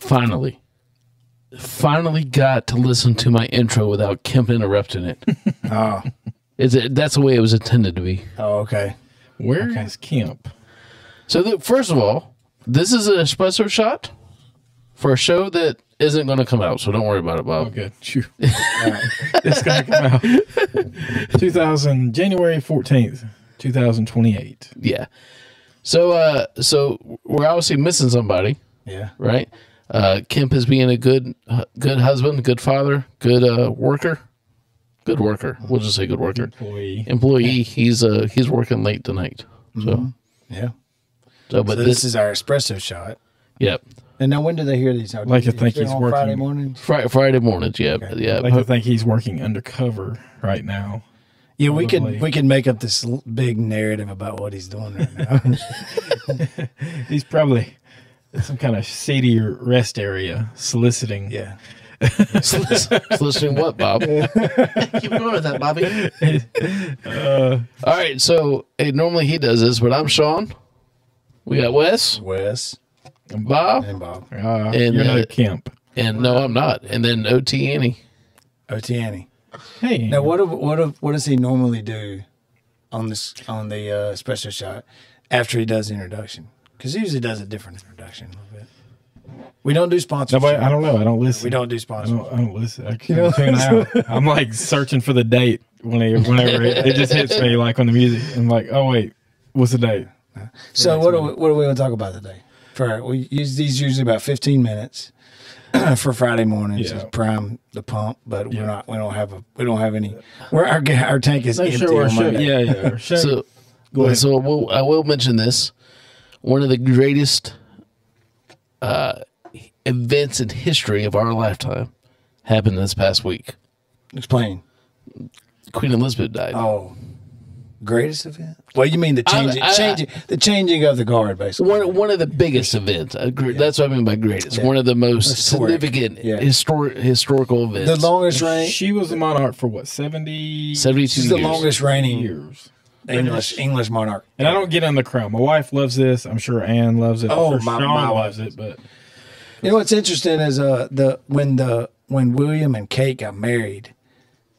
Finally got to listen to my intro without Kemp interrupting it. Oh. That's the way it was intended to be. Oh, okay. Where is Kemp? So, first of all, this is an espresso shot for a show that isn't going to come out, so don't worry about it, Bob. Oh, good. Right. It's going to come out January 14th, 2028. Yeah. So we're obviously missing somebody. Yeah. Right? Kemp is being a good husband, good father, good worker. Good worker. We'll just say good worker. Employee. He's working late tonight. So yeah. So this is our espresso shot. Yep. And now when do they hear these? Like to think he's working Friday mornings. Friday mornings. Yeah. Okay. Yeah. Like to think he's working undercover right now. Yeah, we could make up this big narrative about what he's doing right now. He's probably in some kind of seedy rest area soliciting. Yeah. Soliciting what, Bob? Keep going with that, Bobby. All right, so normally he does this, but I'm Sean. We got Wes. And Bob. And You're not Kemp. And no, I'm not. And then OT Annie. OT Annie. Hey. Now, what does he normally do on the espresso shot after he does the introduction? Because he usually does a different introduction a little bit. We don't do sponsors. I don't know. I don't listen. We don't do sponsors. I don't listen. I can't tune out. I'm like searching for the date whenever it just hits me, like on the music. I'm like, oh wait, what's the date? So what are we going to talk about today? We use these usually about 15 minutes for Friday mornings to prime the pump, but we don't have any. Our tank is empty on Monday. So I will mention this. One of the greatest events in history of our lifetime happened this past week. Explain. Queen Elizabeth died. Oh, greatest event? Well, you mean the changing of the guard, basically. One of the biggest events. That's what I mean by greatest. One of the most significant historical events. The longest reign. She was a monarch for what, 72 She's the longest reigning years. English monarch. And I don't get on the crown. My wife loves this. I'm sure Ann loves it. Oh, I'm sure my Sean wife loves it. But you know what's interesting is when William and Kate got married,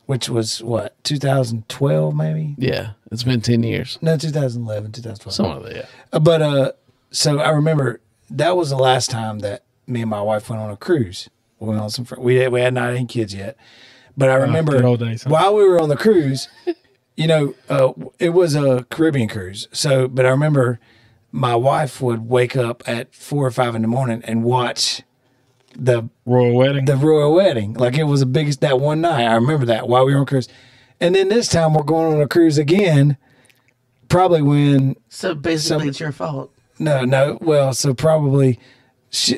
which was what, 2012 maybe? Yeah, it's been 10 years. No, 2011, 2012. Some of it, yeah. But so I remember that was the last time that me and my wife went on a cruise. We went on some. We had not any kids yet, but I remember while we were on the cruise. You know, it was a Caribbean cruise. So, but I remember my wife would wake up at 4 or 5 in the morning and watch the royal wedding. Like it was the biggest that one night. I remember that while we were on cruise. And then this time we're going on a cruise again, probably when. So basically it's your fault. No. Well, so probably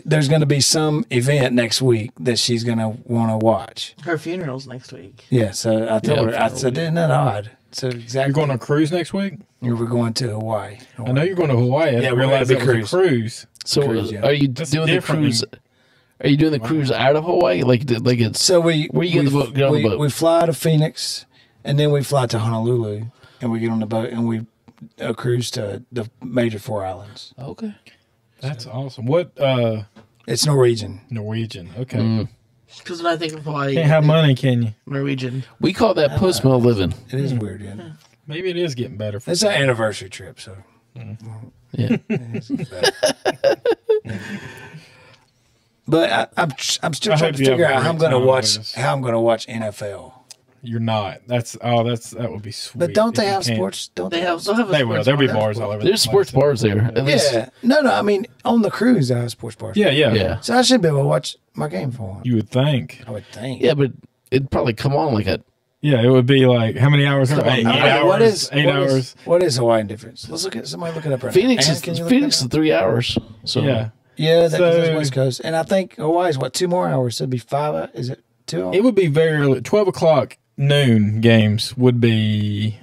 there's going to be some event next week that she's going to want to watch. Her funeral's next week. Yeah. So I told her, I said, isn't that odd? So exactly. You're going on a cruise next week? We're going to Hawaii. I know you're going to Hawaii. I didn't realize it was a cruise. So are you doing the cruise? Are you doing the cruise out of Hawaii? Like it's so where you get on the boat? We fly to Phoenix, and then we fly to Honolulu, and we get on the boat, and we cruise to the major 4 islands. Okay, that's awesome. What? It's Norwegian. Okay. Because when I think of Hawaii, can't have money, can you? Norwegian. We call that post-mill living. It is weird, yeah. Maybe it is getting better. It's an anniversary trip, so yeah. But I'm still trying to figure out how I'm going to watch NFL. You're not. That would be sweet. But don't they have sports? Don't they have? They will. There'll be bars all over. There's sports bars there. At least. Yeah. No. I mean, on the cruise, there are sports bars. Yeah. So I should be able to watch my game for one. You would think. I would think. Yeah, but it'd probably come on like a. Yeah, it would be like how many hours? 8 hours. 8 hours. What is Hawaiian difference? Let's look at somebody look it up right Phoenix now. Phoenix is 3 hours. So yeah. Yeah, that's West Coast, and I think Hawaii's 2 more hours. So it'd be 5. Is it 2 hours? It would be very early. 12 o'clock noon games would be,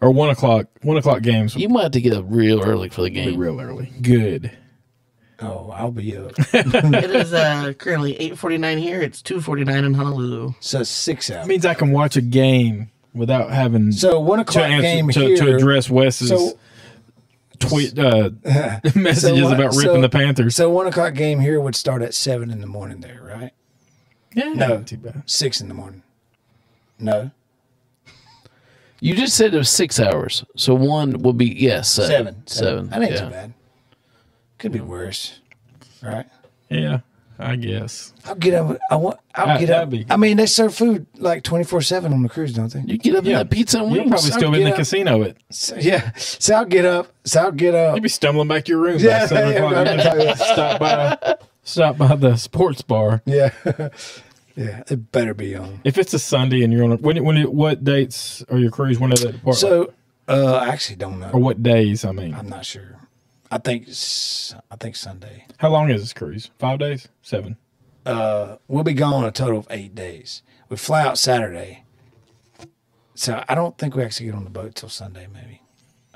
or 1 o'clock. 1 o'clock games. You might have to get up real early for the game. Real early. Good. Oh, I'll be up. It is currently 8:49 here. It's 2:49 in Honolulu. So 6 hours. That means I can watch a game without having. So 1 o'clock game to here address Wes's. So tweet messages about ripping the Panthers. So 1 o'clock game here would start at 7 in the morning there, right? Yeah, No, not too bad. 6 in the morning. No, You just said it was 6 hours. So one would be, yes, 7. 7. That ain't too bad. Could be worse, right? Yeah, I guess. I'll get up. I'll get up. I mean, they serve food like 24/7 on the cruise, don't they? You get up and have pizza and You'll wings. probably still be in the casino. So, yeah. So I'll get up. You'll be stumbling back to your room Yeah, by 7 o'clock. Stop by the sports bar. Yeah. Yeah, it better be on. If it's a Sunday and you're on what dates are your cruise? When are they depart? So, I actually don't know. Or what days, I mean. I'm not sure. I think Sunday. How long is this cruise? 5 days? 7? We'll be gone a total of 8 days. We fly out Saturday. So I don't think we actually get on the boat till Sunday, maybe.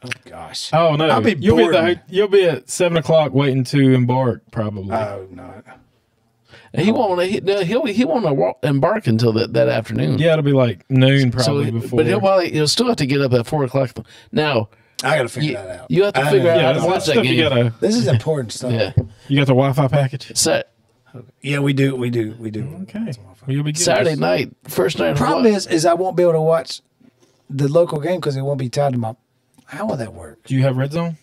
Oh, gosh. Oh, no. I'll be You'll be at 7 o'clock waiting to embark, probably. Oh, no. And he won't embark until that afternoon. Yeah, it'll be like noon probably before. But he'll still have to get up at 4 o'clock. Now, I got to figure that out. You have to figure out how to watch that game. This is important stuff. Yeah. You got the Wi-Fi package? Yeah, we do. Okay. Well, you'll be good. Saturday night, first night. The problem is I won't be able to watch the local game because it won't be tied to my. How will that work? Do you have Red Zone?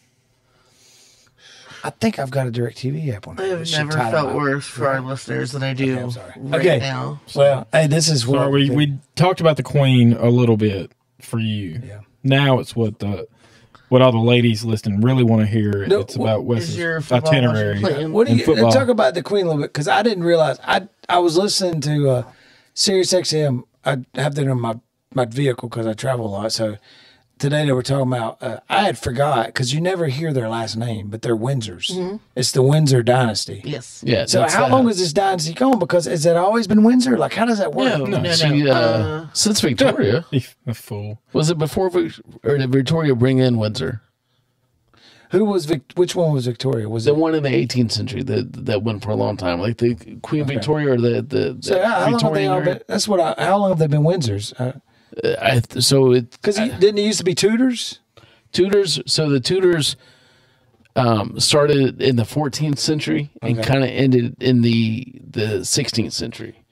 I think I've got a DirecTV app on it. I have never felt worse for our listeners than I do right now. Well, hey, this is what we talked about the Queen a little bit for you. Yeah. Now it's what all the ladies listening really want to hear. No, it's about Wes's your football itinerary. What do you talk about the Queen a little bit? Because I didn't realize I was listening to Sirius XM. I have that in my vehicle because I travel a lot. So today they were talking about. I had forgot because you never hear their last name, but they're Windsors. Mm-hmm. It's the Windsor dynasty. Yes. Yeah. So how long has this dynasty gone? Because has it always been Windsor? Like how does that work? No. Since Victoria. A fool. Was it before or did Victoria bring in Windsor? Who was which one was Victoria? Was the it one in the 18th century that went for a long time, like the Queen Victoria or the so how long have they all been? That's what. How long have they been Windsors? Because didn't it used to be Tudors? Tudors. So the Tudors started in the 14th century and kind of ended in the 16th century.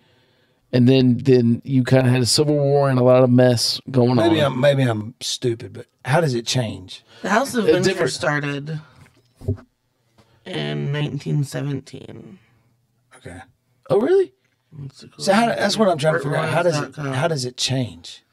And then you kind of had a civil war and a lot of mess going on. Maybe I'm stupid, but how does it change? The House of Windsor started in 1917. Okay. Oh, really? So that's what I'm trying to figure out. How does it change?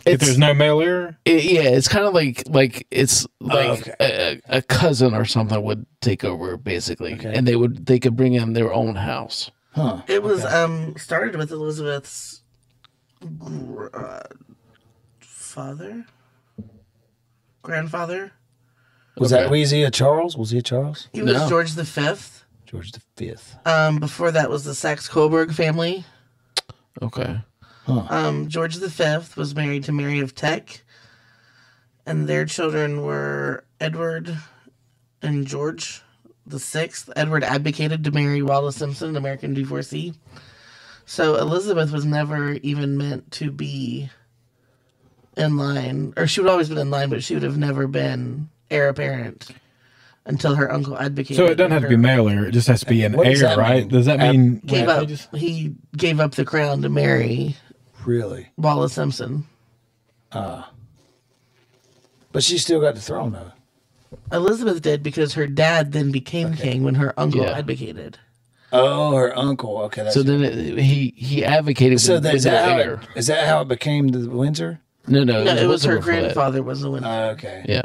If there's no male heir? It's kind of like it's like a cousin or something would take over basically, and they could bring in their own house. Huh. It was started with Elizabeth's grandfather. Was he a Charles? Was he a Charles? He was George V. George V. Before that was the Saxe-Coburg family. Okay. Huh. George V was married to Mary of Teck, and their children were Edward and George VI. Edward abdicated to marry Wallis Simpson, an American divorcee. So Elizabeth was never even meant to be in line, or she would always been in line, but she would have never been heir apparent until her uncle advocated. So it doesn't have to be male heir; it just has to be an heir, right? Does that mean he gave up the crown to marry? Really? Wallis Simpson. But she still got the throne, though. Elizabeth did because her dad then became king when her uncle advocated. Oh, her uncle. Okay. So then he advocated. So is that how it became the Windsor? No, it was her grandfather was the Windsor. Okay. Yeah.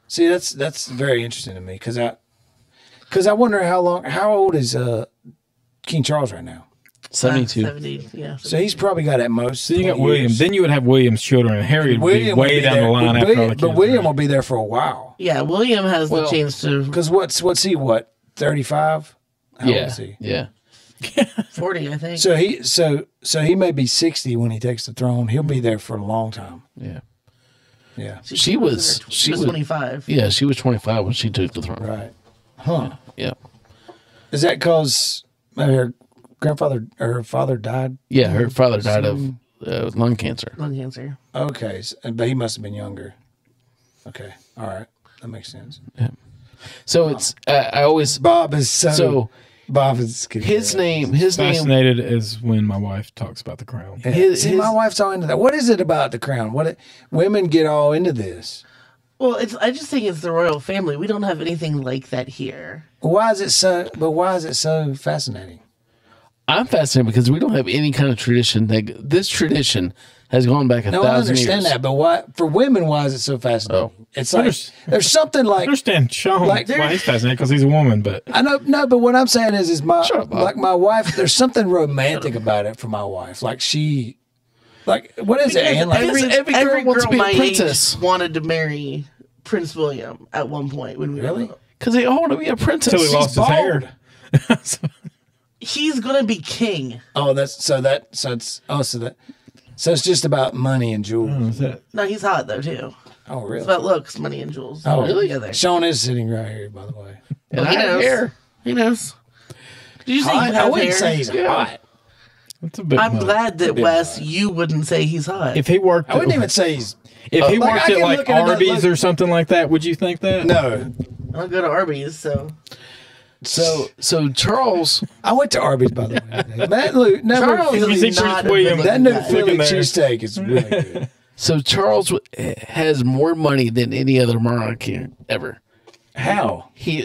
See, that's very interesting to me because I wonder how old is King Charles right now? 72. 70, yeah. So he's probably got at most. So you got William. Then you would have William's children, and Harry would be way down the line after all the kids. But William will be there for a while. Yeah, William has the chance to. Because what's he? 35? How old is he? Yeah. 40, I think. So he may be 60 when he takes the throne. He'll be there for a long time. Yeah. Yeah. She was 25. Yeah, she was 25 when she took the throne. Right. Huh. Yeah. Is that because her grandfather or her father died? Yeah, her father died of lung cancer. Lung cancer. Okay, but he must have been younger. Okay. All right. That makes sense. Yeah. So it's I always Bob is so Bob is his name. His name. Fascinated is when my wife talks about the crown. Yeah. See, my wife's all into that. What is it about the crown? Women get all into this? Well, I just think it's the royal family. We don't have anything like that here. Why is it so? But why is it so fascinating? I'm fascinated because we don't have any kind of tradition. This tradition has gone back 1,000 years. I understand that, but why for women? Why is it so fascinating? It's like there's something like. I understand Sean Like, why he's fascinated because he's a woman, but I know, no, but what I'm saying is my my wife. There's something romantic about it for my wife. Like what is it? Ann? Like, Every girl wants to be a my princess. age wanted to marry Prince William at one point when we were little. Because they all want to be a princess. until he lost his hair. He's gonna be king. Oh, so it's just about money and jewels. No, he's hot though too. Oh, really? It's about looks, money, and jewels. Oh, really? Together. Sean is sitting right here, by the way. And He I have knows. hair. He knows. Did you say you I have wouldn't hair? say he's hot. That's a bit I'm much. glad that Wes, you wouldn't say he's hot. If he worked, I wouldn't even say he's. if he Like, worked I at can like look at it, Arby's look- or something like that, would you think that? No. I don't go to Arby's, so So Charles, I went to Arby's, by the way. That new Charles Philly, is Prince not a William. good that new guy. Philly there. cheesesteak is really good. so Charles has more money than any other monarch here ever. How? He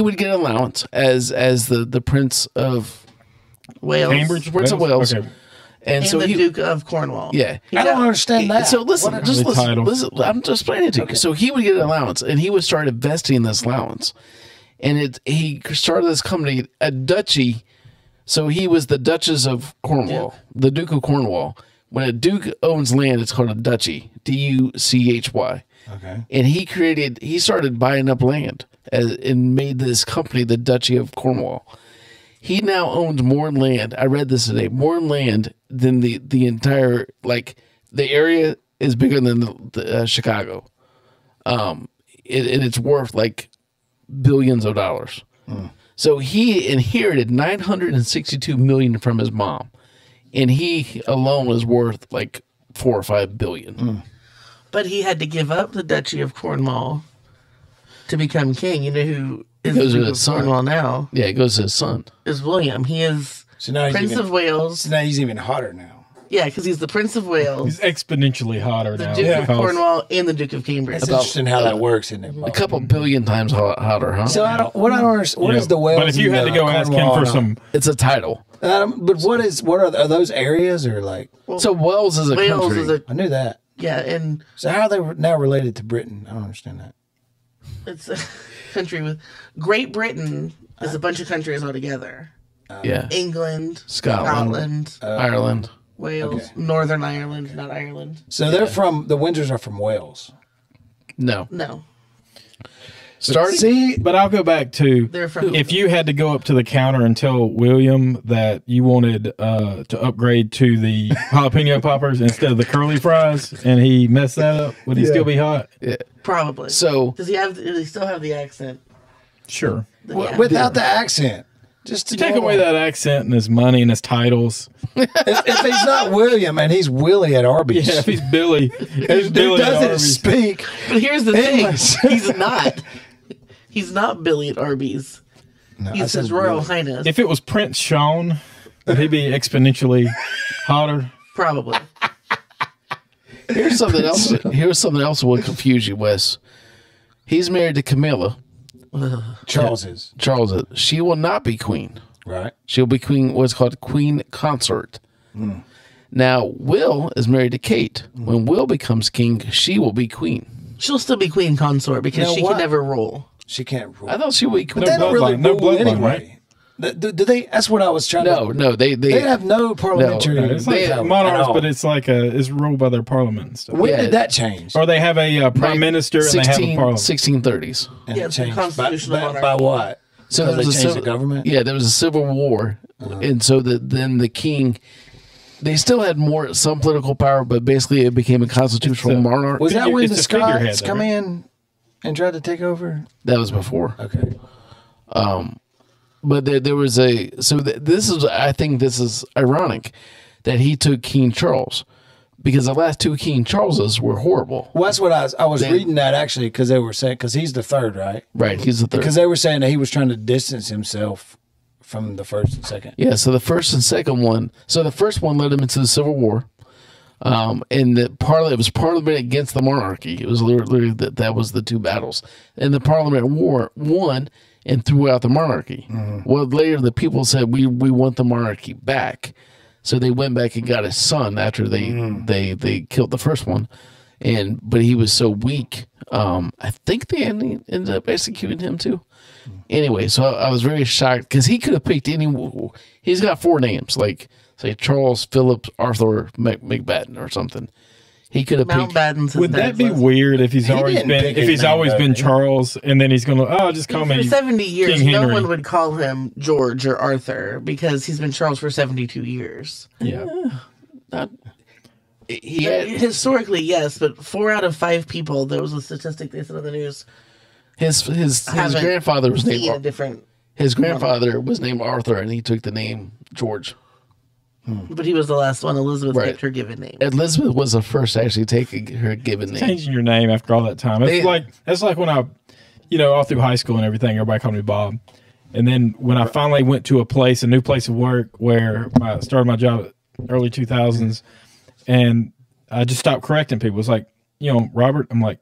would get an allowance as the Prince of Wales. Cambridge, Prince of Wales. Okay. And And so the he Duke of Cornwall. yeah. He I don't got- understand that. So listen, What- just the title. listen. I'm just explaining it to you. So he would get an allowance, and he would start investing in this allowance, and he started this company, a duchy. So he was the Duchess of Cornwall, the Duke of Cornwall. When a duke owns land, it's called a duchy, Duchy. Okay. And he started buying up land and made this company, the Duchy of Cornwall. He now owns more land. I read this today. More land than the entire, like, the area is bigger than the Chicago. And it's worth like billions of dollars. So he inherited $962 million from his mom, and he alone is worth like $4 or $5 billion. But he had to give up the Duchy of Cornwall to become king. You know who is Goes the to Duke his of son. Cornwall now? Yeah, it goes to his son. Is William. He is So now he's Prince even, of Wales. so now he's even hotter now. Yeah, because he's the Prince of Wales, He's exponentially hotter the now. Duke of because- Cornwall, and the Duke of Cambridge. It's interesting how that works, isn't it? A couple billion times hotter, huh? So I don't understand. What Yeah, is the Wales? But if you and had to the go ask him Cornwall for and some, It's a title. But what are those areas or like? So Wales is a Wales country. is a I knew that. yeah, and So how are they now related to Britain? I don't understand that. it's a country with Great Britain is a bunch of countries altogether. yeah. England, Scotland. Scotland, Ireland. Wales, okay. Northern Ireland, not Ireland. So they're from the Windsors are from Wales. No. No, Starting. See, but I'll go back to they're from. if you had to go up to the counter and tell William that you wanted to upgrade to the jalapeno poppers instead of the curly fries, and he messed that up, would he still be hot? Yeah. Probably. So Does he still have the accent? Sure. Yeah. without the accent, just to Take away that accent and his money and his titles. If he's not William and he's Willie at Arby's, Yeah, if he's Billy, if Billy at doesn't Arby's. speak. But here's the thing: English. he's not. He's not Billy at Arby's. No, I He's said His Royal Willie. Highness. If it was Prince Sean, would he be exponentially hotter? Probably. here's something else. Here's something else that will confuse you, Wes. He's married to Camilla. Charles is Charles. She will not be queen. right. She'll be queen. What's called queen consort. Now Will is married to Kate. When Will becomes king, she will be queen. She'll still be queen consort because Now she what? can never rule. She can't rule. I thought she would be queen. But they don't really bloodline, no rule bloodline, anyway. Do they? That's what I was trying to. No, they They have no parliamentary. It's like power monarchs, at all. but it's like it's ruled by their parliament and stuff. When Yeah. did that change? Or they have a prime minister and they have a parliament. 1630s. And Yeah, it it's a changed constitutional by monarchy. what? So Because there was they a changed civil, the government. Yeah, there was a civil war, and so then the king. They still had some political power, but basically it became a constitutional monarch. Was that when It's the a figurehead, Scots though, come right? in and tried to take over? That was before. Okay. But there was this is, I think this is ironic that he took King Charles, because the last two King Charleses were horrible. Well, that's what I was reading that actually because they were saying because he's the third, right? Right, he's the third. Because they were saying that he was trying to distance himself from the first and second. Yeah, so the first and second one. So the first one led him into the Civil War, and it was Parliament against the monarchy. It was literally that was the two battles, and the Parliament war won and threw out the monarchy. Well, later the people said we want the monarchy back. So they went back and got his son after they killed the first one, but he was so weak. I think they ended up executing him too. Anyway, so I was very shocked because he could have picked any. He's got 4 names, like say Charles, Philip, Arthur, McBatten, or something. He could have picked. Mountbatten's Would that be weird if he's always been Charles and then he's gonna just call me for 70 years? King No Henry. one would call him George or Arthur because he's been Charles for 72 years. Yeah. Historically, yes, but 4 out of 5 people. There was a statistic they said on the news. His grandfather was named different. His grandfather was named Arthur, and he took the name George. But he was the last one. Elizabeth picked her given name. Elizabeth was the first to actually take her given name. Changing your name after all that time. That's like when I, all through high school and everything, everybody called me Bob. And then when I finally went to a new place of work where I started my job early 2000s, and I just stopped correcting people. It's like, Robert. I'm like,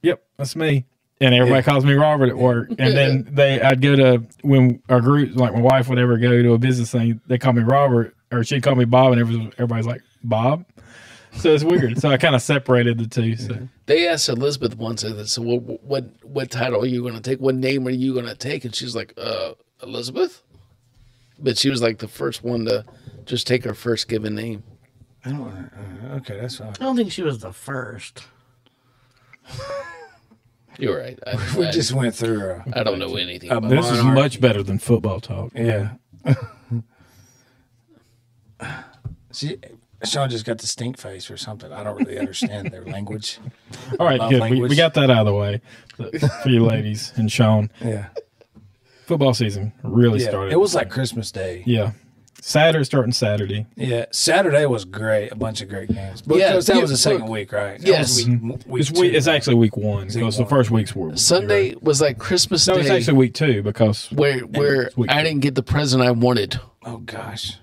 yep, that's me. And everybody calls me Robert at work. And then I'd go to, when our group, like my wife would ever go to a business thing, they call me Robert, or she'd call me Bob, and everybody's like, Bob? So it's weird. So I kind of separated the two. So. They asked Elizabeth once, so what title are you going to take? What name are you going to take? And she's like, Elizabeth? But she was like the first one to just take her first given name. Okay, that's fine. I don't think she was the first. You're right. We just went through. I don't know anything about this is much better than football talk. Yeah. See, Sean just got the stink face or something. I don't really understand their language. All right, good. We got that out of the way for you ladies and Sean. Yeah. Football season really started. It was like Christmas Day. Yeah. Starting Saturday. Yeah, Saturday was great. A bunch of great games. Because that was the second week, right? Yes. It's actually week 1 because the first week's were Sunday was like Christmas Day. No, it's actually week 2 because where I didn't get the present I wanted. Oh gosh,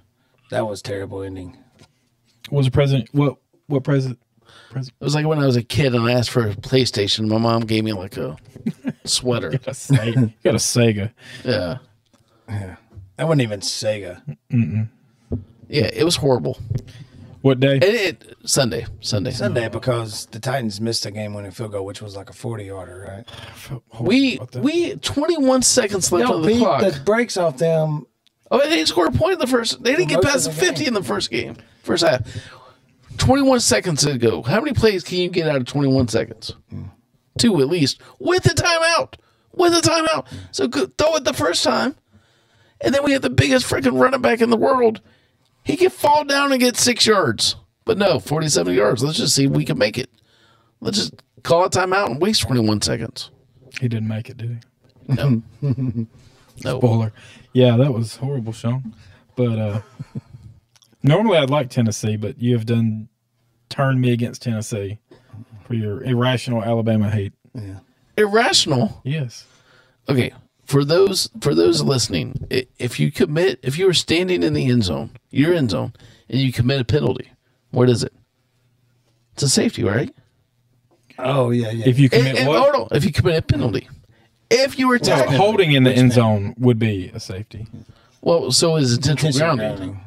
that was terrible ending. What was the present? What present? It was like when I was a kid and I asked for a PlayStation. My mom gave me like a sweater. You got a Sega. Yeah. Yeah. That wasn't even Sega. Mm-mm. Yeah, it was horrible. What day? Sunday. Sunday because the Titans missed a game-winning field goal, which was like a 40-yarder, right? We 21 seconds left on the clock. The brakes off them. Oh, they didn't score a point in the first. They didn't get past the 50 in the first half. 21 seconds to go. How many plays can you get out of 21 seconds? 2 at least. With the timeout. So throw it the first time. And then we have the biggest freaking running back in the world. He can fall down and get 6 yards. But no, 47 yards. Let's just see if we can make it. Let's just call a timeout and waste 21 seconds. He didn't make it, did he? No. No. Spoiler. Yeah, that was horrible, Sean. But normally I'd like Tennessee, but you have turned me against Tennessee for your irrational Alabama hate. Yeah. Irrational? Yes. Okay. For those listening, if you were standing in the end zone, your end zone, and you commit a penalty, what is it? It's a safety, right? Oh yeah. If you commit what? No, if you commit a penalty, if you were holding in the end zone would be a safety. Well, so is intentional grounding.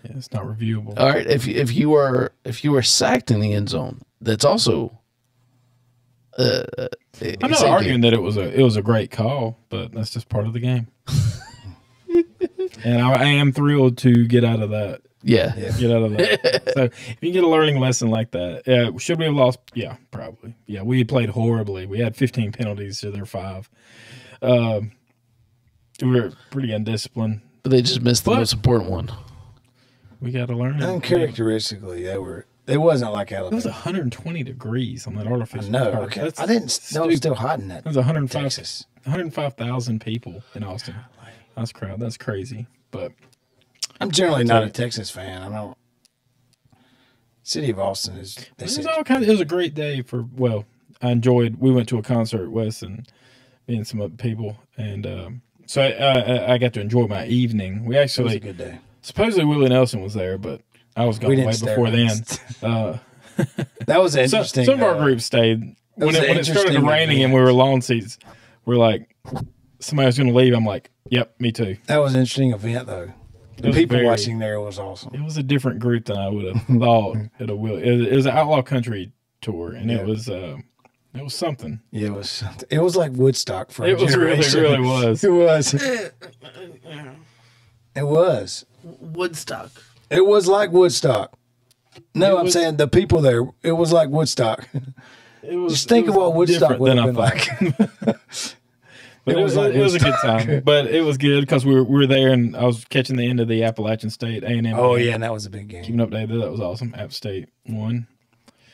Yeah, it's not reviewable. All right, if you were sacked in the end zone, that's also. I'm not arguing that it was a great call, but that's just part of the game. And I am thrilled to get out of that. Yeah. Get out of that. So if you get a learning lesson like that, should we have lost? Yeah, probably. Yeah, we played horribly. We had 15 penalties to their 5. We were pretty undisciplined. But they just missed the most important one. We got to learn. Uncharacteristically, they were. It wasn't like Alabama. It was 120 degrees on that artificial. No, okay. I didn't know it was still hot in that. It was 105,000 people in Austin. That's crowd. That's crazy. But I'm generally not a Texas fan. City of Austin is. It was a great day for. Well, I enjoyed. We went to a concert, Wes, and me and some other people, and so I got to enjoy my evening. We actually. It was a good day. Supposedly Willie Nelson was there, but I was gone way before then. That was interesting. Some of our group stayed. When it started raining and we were lawn seats, we're like, somebody was going to leave. I'm like, yep, me too. That was an interesting event, though. The people watching there was awesome. It was a different group than I would have thought it would. It was an outlaw country tour, and it was something. Yeah, it was something. It was like Woodstock for it was generation. really was. It was. It was. Woodstock. It was like Woodstock. No, I'm saying the people there. It was like Woodstock. Just think of what Woodstock would have been like. But it was a good time. But it was good because we were there, and I was catching the end of the Appalachian State A&M. Oh yeah, and that was a big game. Keeping up there, that was awesome. App State won.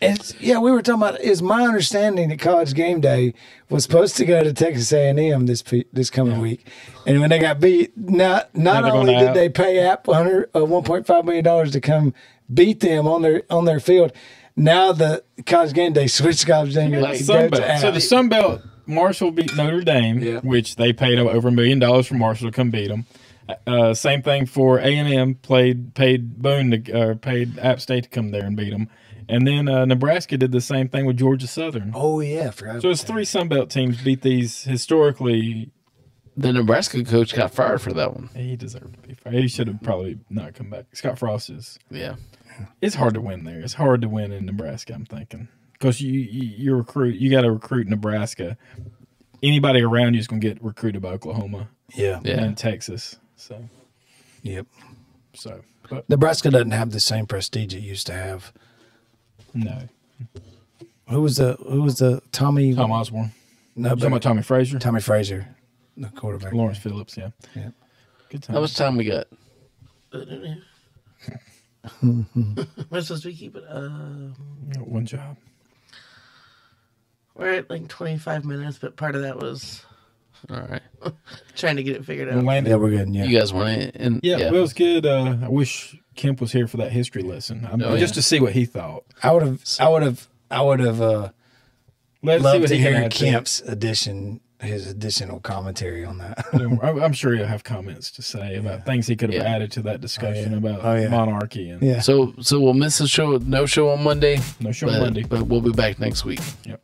We were talking about. Is my understanding that College Game Day was supposed to go to Texas A&M this coming week, and when they got beat, not only did they pay App $1.5 million to come beat them on their field, now the College Game Day switched College Game Day. So the Sun Belt, Marshall beat Notre Dame, which they paid over $1 million for Marshall to come beat them. Same thing for A&M, paid App State to come there and beat them. And then Nebraska did the same thing with Georgia Southern. Oh, yeah. I forgot so it's 3 Sun Belt teams beat these historically. The Nebraska coach got fired for that one. He deserved to be fired. He should have probably not come back. Scott Frost is. Yeah. It's hard to win there. It's hard to win in Nebraska, I'm thinking. Because you got to recruit Nebraska. Anybody around you is going to get recruited by Oklahoma. Yeah. And Texas. So. Yep. So. Nebraska doesn't have the same prestige it used to have. No. Who was the Tommy? Tom Osborne. No, talking about Tommy Frazier? Tommy Frazier, the quarterback. Lawrence Phillips, yeah. Good time. How much time we got? We're supposed to keep it. One job. We're at like 25 minutes, but part of that was all right. Trying to get it figured out. Yeah, we're good. Yeah, you guys want to? Yeah, it was good. I wish Kemp was here for that history lesson, just to see what he thought. I would have loved to hear Kemp's his additional commentary on that. I'm sure he'll have comments to say about things he could have added to that discussion about monarchy. And So we'll miss the show. No show on Monday. No show on Monday, but we'll be back next week. Yep.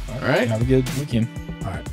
All right. Have a good weekend. All right.